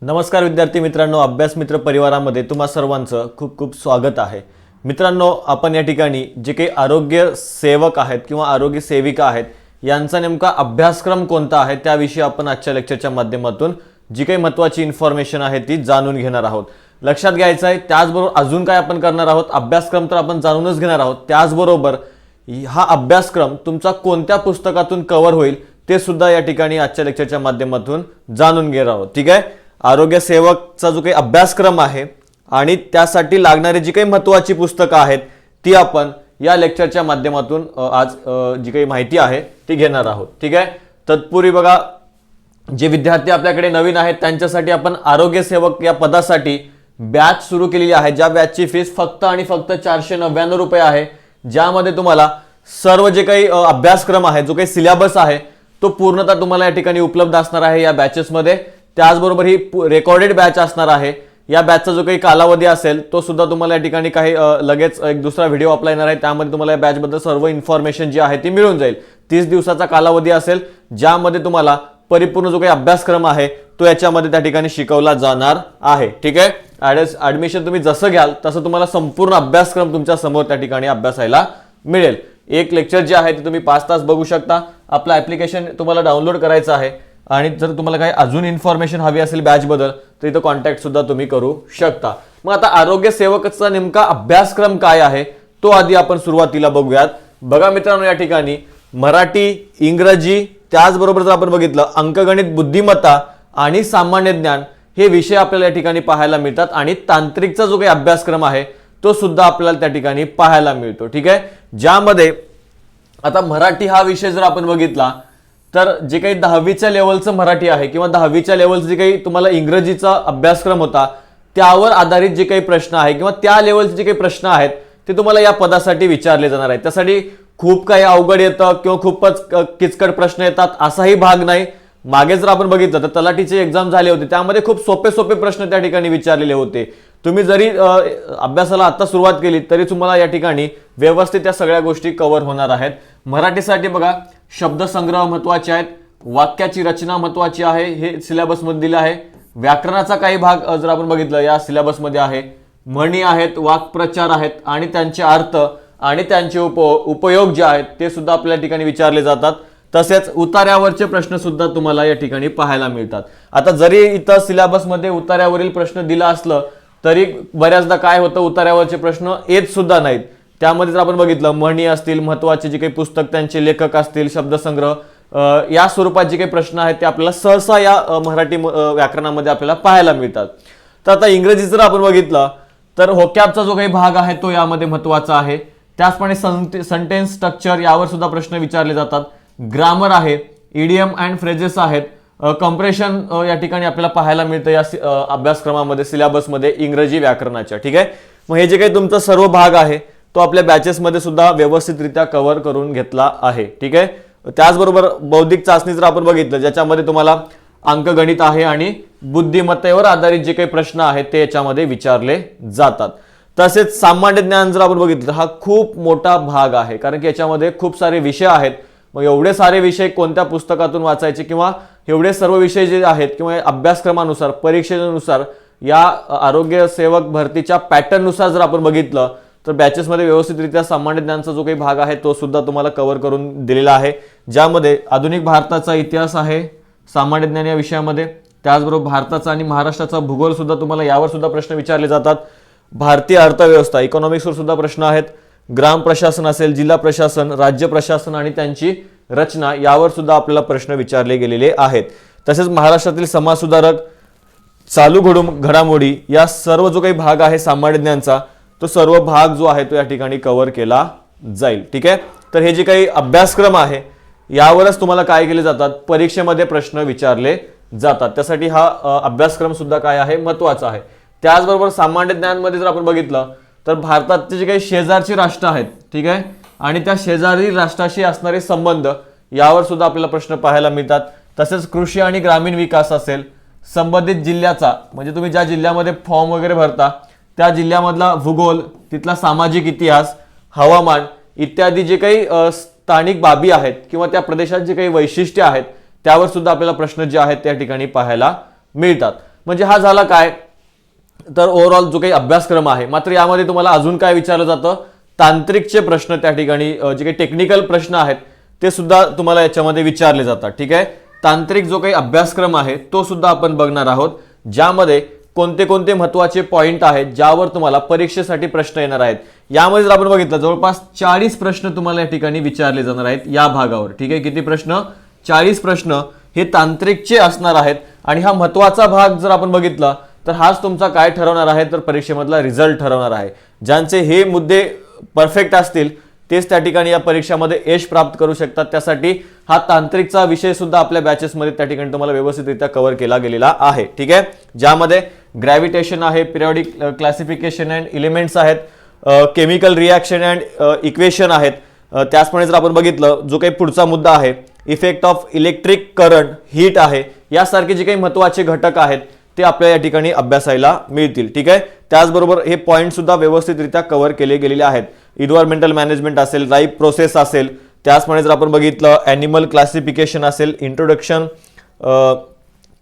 नमस्कार विद्यार्थी मित्रांनो, अभ्यास मित्र परिवारामध्ये तुम्हा सर्वांचं खूप खूप स्वागत आहे। मित्रांनो, आपण या ठिकाणी जे काही आरोग्य सेवक आहेत किंवा आरोग्य सेविका आहेत यांचा नेमका अभ्यासक्रम कोणता आहे त्याविषयी आपण आजच्या लेक्चरच्या माध्यमातून जी काही महत्त्वाची इन्फॉर्मेशन आहे ती जाणून घेणार आहोत। लक्षात घ्यायचं आहे, त्याचबरोबर अजून काय आपण करणार आहोत, अभ्यासक्रम तर आपण जाणूनच घेणार आहोत, त्याचबरोबर हा अभ्यासक्रम तुमचा कोणत्या पुस्तकातून कव्हर होईल ते सुद्धा या ठिकाणी आजच्या लेक्चरच्या माध्यमातून जाणून घेणार आहोत। ठीक आहे, आरोग्य सेवकचा जो काही अभ्यासक्रम आहे आणि त्यासाठी लागणारी जी काही महत्त्वाची पुस्तकं आहेत ती आपण या लेक्चरच्या माध्यमातून आज जी काही माहिती आहे ती घेणार आहोत। ठीक आहे, तत्पूर्वी बघा, जे विद्यार्थी आपल्याकडे नवीन आहेत त्यांच्यासाठी आपण आरोग्य सेवक या पदासाठी बॅच सुरू केलेली आहे, ज्या बॅचची फीस फक्त आणि फक्त 499 रुपये आहे, ज्यामध्ये तुम्हाला सर्व जे काही अभ्यासक्रम आहे, जो काही सिलेबस आहे तो पूर्णतः तुम्हाला या ठिकाणी उपलब्ध असणार आहे या बॅचेसमध्ये। त्याचबरोबर ही रेकॉर्डेड बॅच असणार आहे। या बॅचचा जो काही कालावधी असेल तो सुद्धा तुम्हाला या ठिकाणी काही लगेच एक दुसरा व्हिडिओ आपला येणार आहे, त्यामध्ये तुम्हाला या बॅचबद्दल सर्व इन्फॉर्मेशन जी आहे ती मिळून जाईल। 30 दिवसाचा कालावधी असेल, ज्यामध्ये तुम्हाला परिपूर्ण जो काही अभ्यासक्रम आहे तो याच्यामध्ये त्या ठिकाणी शिकवला जाणार आहे। ठीक आहे, ॲडमिशन तुम्ही जसं घ्याल तसं तुम्हाला संपूर्ण अभ्यासक्रम तुमच्या समोर त्या ठिकाणी अभ्यासायला मिळेल। एक लेक्चर जे आहे ते तुम्ही 5 तास बघू शकता। आपलं ॲप्लिकेशन तुम्हाला डाउनलोड करायचं आहे आणि जर तुम्हाला काही अजून इन्फॉर्मेशन हवी असेल बॅच बद्दल तर इथं कॉन्टॅक्ट सुद्धा तुम्ही करू शकता। मग आता आरोग्य सेवकाचा नेमका अभ्यासक्रम काय आहे तो आधी आपण सुरुवातीला बघूयात। बघा मित्रांनो, या ठिकाणी मराठी, इंग्रजी, त्याचबरोबर जर आपण बघितलं अंकगणित, बुद्धिमत्ता आणि सामान्य ज्ञान हे विषय आपल्याला या ठिकाणी पाहायला मिळतात आणि तांत्रिकचा जो काही अभ्यासक्रम आहे तो सुद्धा आपल्याला त्या ठिकाणी पाहायला मिळतो। ठीक आहे, ज्यामध्ये आता मराठी हा विषय जर आपण बघितला तर जे काही 10वीच्या लेवलचं मराठी आहे किंवा 10वीच्या लेवलचं जे काही तुम्हाला इंग्रजीचा अभ्यासक्रम होता त्यावर आधारित जे काही प्रश्न आहे किंवा त्या लेवलचे जे काही प्रश्न आहेत ते तुम्हाला या पदासाठी विचारले जाणार आहेत। त्यासाठी खूप काही अवघड येतं किंवा खूपच किचकट प्रश्न येतात असाही भाग नाही। मागे जर आपण बघितलं तर तलाठीचे एक्झाम झाले होते, त्यामध्ये खूप सोपे सोपे प्रश्न त्या ठिकाणी विचारलेले होते। तुम्ही जरी अभ्यासाला आता सुरुवात केली तरी तुम्हाला या ठिकाणी व्यवस्थित या सगळ्या गोष्टी कव्हर होणार आहेत। मराठीसाठी बघा, शब्दसंग्रह महत्त्वाचे आहेत, वाक्याची रचना महत्त्वाची आहे, हे सिलेबसमध्ये दिलं आहे। व्याकरणाचा काही भाग जर आपण बघितलं या सिलेबसमध्ये आहे। म्हणी आहेत, वाक्प्रचार आहेत आणि त्यांचे अर्थ आणि त्यांचे उपयोग जे आहेत ते सुद्धा आपल्या ठिकाणी विचारले जातात। तसेच उतार्यावरचे प्रश्न सुद्धा तुम्हाला या ठिकाणी पाहायला मिळतात। आता जरी इथं सिलेबसमध्ये उतार्यावरील प्रश्न दिला असलं तरी बऱ्याचदा काय होतं, उतार्यावरचे प्रश्न येत सुद्धा नाहीत। त्यामध्ये जर आपण बघितलं म्हणी असतील, महत्त्वाचे जे काही पुस्तक त्यांचे लेखक असतील, शब्दसंग्रह या स्वरूपात जे काही प्रश्न आहेत ते आपल्याला सहसा या मराठी व्याकरणामध्ये आपल्याला पाहायला मिळतात। तर आता इंग्रजी जर आपण बघितलं तर होकॅबचा जो काही भाग आहे तो यामध्ये महत्त्वाचा आहे। त्याचप्रमाणे सेंटेन्स स्ट्रक्चर यावर सुद्धा प्रश्न विचारले जातात। ग्रामर आहे, इडियम अँड फ्रेजेस आहेत, कंप्रेशन या ठिकाणी आपल्याला पाहायला मिळतं या अभ्यासक्रमामध्ये, सिलेबसमध्ये इंग्रजी व्याकरणाच्या। ठीक आहे, मग हे जे काही तुमचा सर्व भाग आहे तो आपल्या बॅचेसमध्ये सुद्धा व्यवस्थितरित्या कव्हर करून घेतला आहे। ठीक आहे, त्याचबरोबर बौद्धिक चाचणी जर आपण बघितलं ज्याच्यामध्ये तुम्हाला अंकगणित आहे आणि बुद्धिमत्तेवर आधारित जे काही प्रश्न आहेत ते याच्यामध्ये विचारले जातात। तसेच सामान्य ज्ञान जर आपण बघितलं हा खूप मोठा भाग आहे, कारण की याच्यामध्ये खूप सारे विषय आहेत। मग एवढे सारे विषय कोणत्या पुस्तकातून वाचायचे किंवा एवढे सर्व विषय जे आहेत किंवा अभ्यासक्रमानुसार, परीक्षेनुसार, या आरोग्य सेवक भरतीच्या पॅटर्ननुसार जर आपण बघितलं तर बॅचेसमध्ये व्यवस्थितरित्या सामान्य ज्ञानचा जो काही भाग आहे तो सुद्धा तुम्हाला कव्हर करून दिलेला आहे, ज्यामध्ये आधुनिक भारताचा इतिहास आहे सामान्य ज्ञान या विषयामध्ये। त्याचबरोबर भारताचा आणि महाराष्ट्राचा भूगोल सुद्धा तुम्हाला यावर सुद्धा प्रश्न विचारले जातात। भारतीय अर्थव्यवस्था, इकॉनॉमिक्सवर सुद्धा प्रश्न आहेत। ग्राम प्रशासन असेल, जिल्हा प्रशासन, राज्य प्रशासन आणि त्यांची रचना यावर सुद्धा आपल्याला प्रश्न विचारले गेलेले आहेत। तसेच महाराष्ट्रातील समाज सुधारक, चालू घडामोडी या सर्व जो काही भाग आहे सामान्य ज्ञानचा तो सर्व भाग जो आहे तो या ठिकाणी कव्हर केला जाईल। ठीक आहे, तर हे जे काही अभ्यासक्रम आहे यावरच तुम्हाला काय केले जातात, परीक्षेमध्ये प्रश्न विचारले जातात। त्यासाठी हा अभ्यासक्रम सुद्धा काय आहे, महत्त्वाचा आहे। त्याचबरोबर सामान्य ज्ञानमध्ये जर आपण बघितलं तर भारताचे जे काही शेजारची राष्ट्र आहेत, ठीक आहे, आणि त्या शेजारी राष्ट्राशी असणारे संबंध यावर सुद्धा आपल्याला प्रश्न पाहायला मिळतात। तसेच कृषी आणि ग्रामीण विकास असेल, संबंधित जिल्ह्याचा म्हणजे तुम्ही ज्या जिल्ह्यामध्ये फॉर्म वगैरे भरता त्या जिल्ह्यामधला भूगोल, तिथला सामाजिक इतिहास, हवामान इत्यादी जे काही स्थानिक बाबी आहेत किंवा त्या प्रदेशात जे काही वैशिष्ट्ये आहेत त्यावर सुद्धा आपल्याला प्रश्न जे आहेत त्या ठिकाणी पाहायला मिळतात। म्हणजे हा झाला काय तर ओव्हरऑल जो काही अभ्यासक्रम आहे. मात्र यामध्ये तुम्हाला अजून काय विचारलं जातं, तांत्रिकचे प्रश्न त्या ठिकाणी जे काही टेक्निकल प्रश्न आहेत ते सुद्धा तुम्हाला याच्यामध्ये विचारले जातात. ठीक आहे, तांत्रिक जो काही अभ्यासक्रम आहे तो सुद्धा आपण बघणार आहोत, ज्यामध्ये कोणते कोणते महत्त्वाचे पॉइंट आहेत ज्यावर तुम्हाला परीक्षेसाठी प्रश्न येणार आहेत. यामध्ये जर आपण बघितलं जवळपास 40 प्रश्न तुम्हाला या ठिकाणी विचारले जाणार आहेत या भागावर. ठीक आहे, किती प्रश्न? 40 प्रश्न हे तांत्रिकचे असणार आहेत. आणि हा महत्त्वाचा भाग जर आपण बघितला तर हाच तुमचा काय ठरवणार आहे तर परीक्षेमधला रिझल्ट ठरवणार आहे. ज्यांचे हे मुद्दे परफेक्ट असतील तेच त्या ठिकाणी या परीक्षामध्ये यश प्राप्त करू शकतात. त्यासाठी हा तांत्रिकचा विषय सुद्धा आपल्या बॅचेसमध्ये त्या ठिकाणी तुम्हाला व्यवस्थितरित्या कव्हर केला गेलेला आहे. ठीक आहे, ज्यामध्ये ग्रॅव्हिटेशन आहे, पिरियॉडिक क्लासिफिकेशन अँड एलिमेंट्स आहेत, केमिकल रिॲक्शन अँड इक्वेशन आहेत. त्याचप्रमाणे जर आपण बघितलं जो काही पुढचा मुद्दा आहे effect of electric current, heat आहे, यासारखे जे काही महत्त्वाचे घटक आहेत ते आपल्याला या ठिकाणी अभ्यासायला मिळतील. ठीक आहे, त्याचबरोबर हे पॉईंट सुद्धा व्यवस्थितरित्या कव्हर केले गेलेले आहेत. इन्व्हायरमेंटल मॅनेजमेंट असेल, राईप प्रोसेस असेल, त्याचप्रमाणे जर आपण बघितलं ॲनिमल क्लासिफिकेशन असेल, इंट्रोडक्शन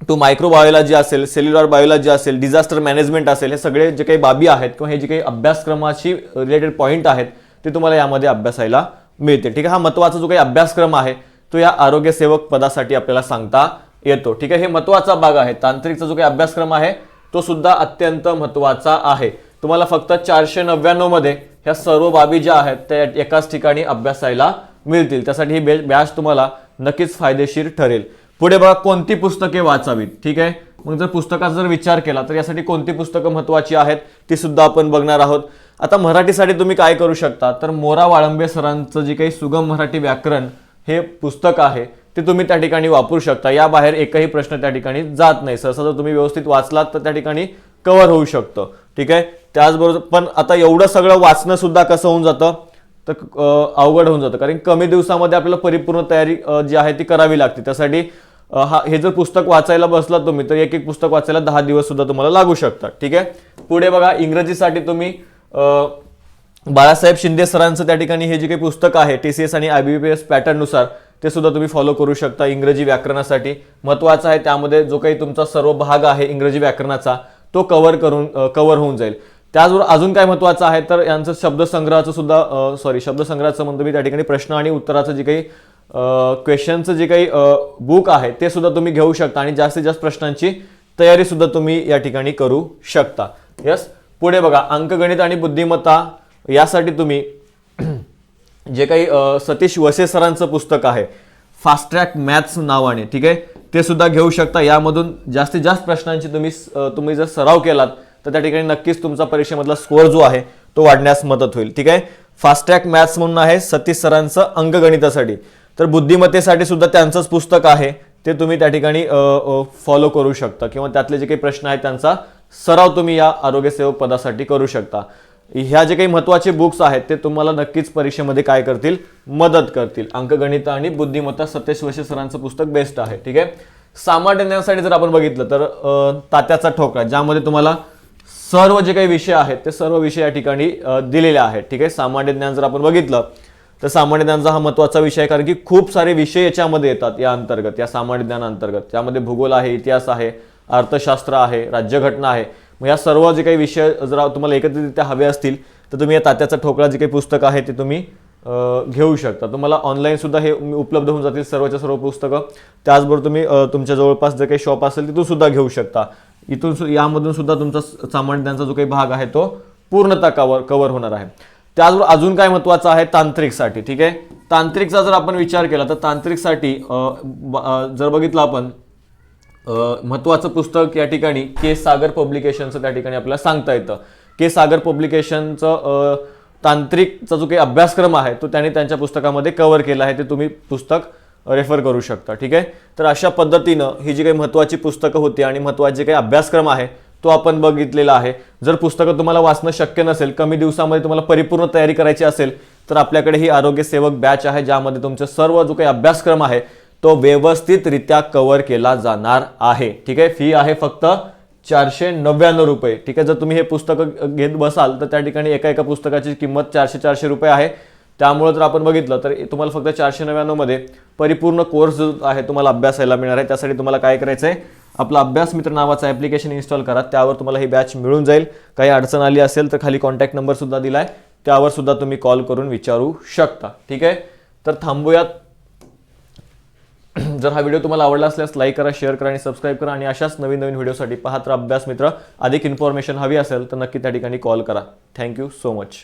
टू मायक्रोबायोलॉजी असेल, सेल्युलर बायोलॉजी असेल, डिझास्टर मॅनेजमेंट असेल, हे सगळे जे काही बाबी आहेत किंवा हे जे काही अभ्यासक्रमाशी रिलेटेड पॉईंट आहेत ते तुम्हाला यामध्ये अभ्यासायला मिळते. ठीक आहे, हा महत्त्वाचा जो काही अभ्यासक्रम आहे तो या आरोग्य सेवक पदासाठी आपल्याला सांगता येतो. ठीक आहे, हे महत्त्वाचा भाग आहे. तांत्रिकचा जो काही अभ्यासक्रम आहे तो सुद्धा अत्यंत महत्त्वाचा आहे. तुम्हाला फक्त 499 मध्ये ह्या सर्व बाबी ज्या आहेत त्या एकाच ठिकाणी अभ्यासायला मिळतील. त्यासाठी ही बॅच तुम्हाला नक्कीच फायदेशीर ठरेल. पुढे बघा, कोणती पुस्तके वाचावीत. ठीक आहे, मग जर पुस्तकाचा जर विचार केला तर यासाठी कोणती पुस्तकं महत्त्वाची आहेत ती सुद्धा आपण बघणार आहोत. आता मराठीसाठी तुम्ही काय करू शकता तर मोरा वाळंबे सरांचं जे काही सुगम मराठी व्याकरण हे पुस्तक आहे ते तुम्ही त्या ठिकाणी वापरू शकता. या बाहेर एकही प्रश्न त्या ठिकाणी जात नाही. सहसा जर तुम्ही व्यवस्थित वाचलात तर त्या ठिकाणी कव्हर होऊ शकतं. ठीक आहे, त्याचबरोबर पण आता एवढं सगळं वाचणं सुद्धा कसं होऊन जातं तर अवघड होऊन जातं, कारण कमी दिवसामध्ये आपल्याला परिपूर्ण तयारी जी आहे ती करावी लागते. त्यासाठी हे जर पुस्तक वाचायला बसला तुम्ही तर एक एक पुस्तक वाचायला 10 दिवस सुद्धा तुम्हाला लागू शकतात. ठीक आहे, पुढे बघा, इंग्रजीसाठी तुम्ही बाळासाहेब शिंदे सरांचं त्या ठिकाणी हे जे काही पुस्तक आहे TCS आणि IBPS पॅटर्ननुसार ते सुद्धा तुम्ही फॉलो करू शकता. इंग्रजी व्याकरणासाठी महत्त्वाचं आहे, त्यामध्ये जो काही तुमचा सर्व भाग आहे इंग्रजी व्याकरणाचा तो कव्हर होऊन जाईल. त्याचबरोबर अजून काय महत्त्वाचं आहे तर यांचं शब्दसंग्रहाचं सुद्धा शब्दसंग्रहाचं म्हणतो मी त्या ठिकाणी प्रश्न आणि उत्तराचं जे काही क्वेश्चनचं जे काही बुक आहे ते सुद्धा तुम्ही घेऊ शकता आणि जास्तीत जास्त प्रश्नांची तयारी सुद्धा तुम्ही या ठिकाणी करू शकता. यस, पुढे बघा, अंकगणित आणि बुद्धिमत्ता यासाठी तुम्ही जे काही सतीश वसे सरांचं पुस्तक आहे फास्ट ट्रॅक मॅथ्स नावाने, ठीक आहे, ते सुद्धा घेऊ शकता. यामधून जास्तीत जास्त प्रश्नांची तुम्ही जर सराव केलात तर त्या ठिकाणी नक्कीच तुमचा परीक्षेमधला स्कोअर जो आहे तो वाढण्यास मदत होईल. ठीक आहे, फास्ट ट्रॅक मॅथ्स म्हणून आहे सतीश सरांचं अंकगणितासाठी. तर बुद्धिमत्तेसाठी सुद्धा त्यांचंच पुस्तक आहे, ते तुम्ही त्या ठिकाणी फॉलो करू शकता किंवा त्यातले जे काही प्रश्न आहेत त्यांचा सराव तुम्ही या आरोग्य सेवक पदासाठी करू शकता. ह्या जे काही महत्त्वाचे बुक्स आहेत ते तुम्हाला नक्कीच परीक्षेमध्ये काय करतील, मदत करतील. अंकगणित आणि बुद्धिमत्ता सतीश वसे सरांचं पुस्तक बेस्ट आहे. ठीक आहे, सामान्य ज्ञानासाठी जर आपण बघितलं तर तात्याचा ठोकळा, ज्यामध्ये तुम्हाला सर्व जे काही विषय आहेत ते सर्व विषय या ठिकाणी दिलेले आहेत. ठीक आहे, सामान्य ज्ञान जर आपण बघितलं तर सामान्य ज्ञानाचा हा महत्त्वाचा विषय आहे, कारण की खूप सारे विषय याच्यामध्ये येतात या अंतर्गत, या सामान्य ज्ञान अंतर्गत. त्यामध्ये भूगोल आहे, इतिहास आहे, अर्थशास्त्र आहे, राज्यघटना आहे. मग या सर्व जे काही विषय जर तुम्हाला एकत्रितरित्या हवे असतील तर तुम्ही या तात्याचा ठोकळा जे काही पुस्तक आहे ते तुम्ही घेऊ शकता. तुम्हाला ऑनलाईन सुद्धा हे उपलब्ध होऊन जातील सर्वच्या सर्व पुस्तकं. त्याचबरोबर तुम्ही तुमच्या जवळपास जे काही शॉप असेल तिथून सुद्धा घेऊ शकता. यामधून सुद्धा तुमचा सामान्य ज्ञानाचा जो काही भाग आहे तो पूर्णतः कव्हर होणार आहे. त्याचबरोबर अजून काय महत्त्वाचं आहे तांत्रिकसाठी. ठीक आहे, तांत्रिकचा जर आपण विचार केला तर तांत्रिकसाठी जर बघितलं आपण महत्त्वाचं पुस्तक या ठिकाणी के सागर पब्लिकेशनचं त्या ठिकाणी आपल्याला सांगता येतं. के सागर पब्लिकेशनचं तांत्रिकचा जो काही अभ्यासक्रम आहे तो त्यांनी त्यांच्या पुस्तकामध्ये कव्हर केला आहे, ते तुम्ही पुस्तक रेफर करू शकता. ठीक आहे, तर अशा पद्धतीनं ही जी काही महत्त्वाची पुस्तकं होती आणि महत्त्वाचे जे काही अभ्यासक्रम आहे तो आपण बघितलेला आहे. जर पुस्तकं तुम्हाला वाचणं शक्य नसेल, कमी दिवसामध्ये तुम्हाला परिपूर्ण तयारी करायची असेल तर आपल्याकडे ही आरोग्य सेवक बॅच आहे, ज्यामध्ये तुमचे सर्व जो काही अभ्यासक्रम आहे तो व्यवस्थितरित्या कव्हर केला जाणार आहे. ठीक आहे, फी आहे फक्त 499 रुपये. ठीक आहे, जर तुम्ही हे पुस्तकं घेत बसाल तर त्या ठिकाणी एका पुस्तकाची किंमत 400 रुपये आहे. त्यामुळे जर आपण बघितलं तर तुम्हाला फक्त 499 मध्ये परिपूर्ण कोर्स जो आहे तुम्हाला अभ्यासायला मिळणार आहे. त्यासाठी तुम्हाला काय करायचं आहे, आपला अभ्यास मित्र नावाचं ॲप्लिकेशन इन्स्टॉल करा. त्यावर तुम्हाला ही बॅच मिळून जाईल. काही अडचण आली असेल तर खाली कॉन्टॅक्ट नंबर सुद्धा दिला आहे, त्यावर सुद्धा तुम्ही कॉल करून विचारू शकता. ठीक आहे, तर थांबूयात. जर हा व्हिडिओ तुम्हाला आवडला असल्यास लाईक करा, शेअर करा आणि सबस्क्राईब करा. आणि अशाच नवीन नवीन व्हिडिओसाठी पाहत राहा अभ्यास मित्र. अधिक इन्फॉर्मेशन हवी असेल तर नक्की त्या ठिकाणी कॉल करा. Thank you so much.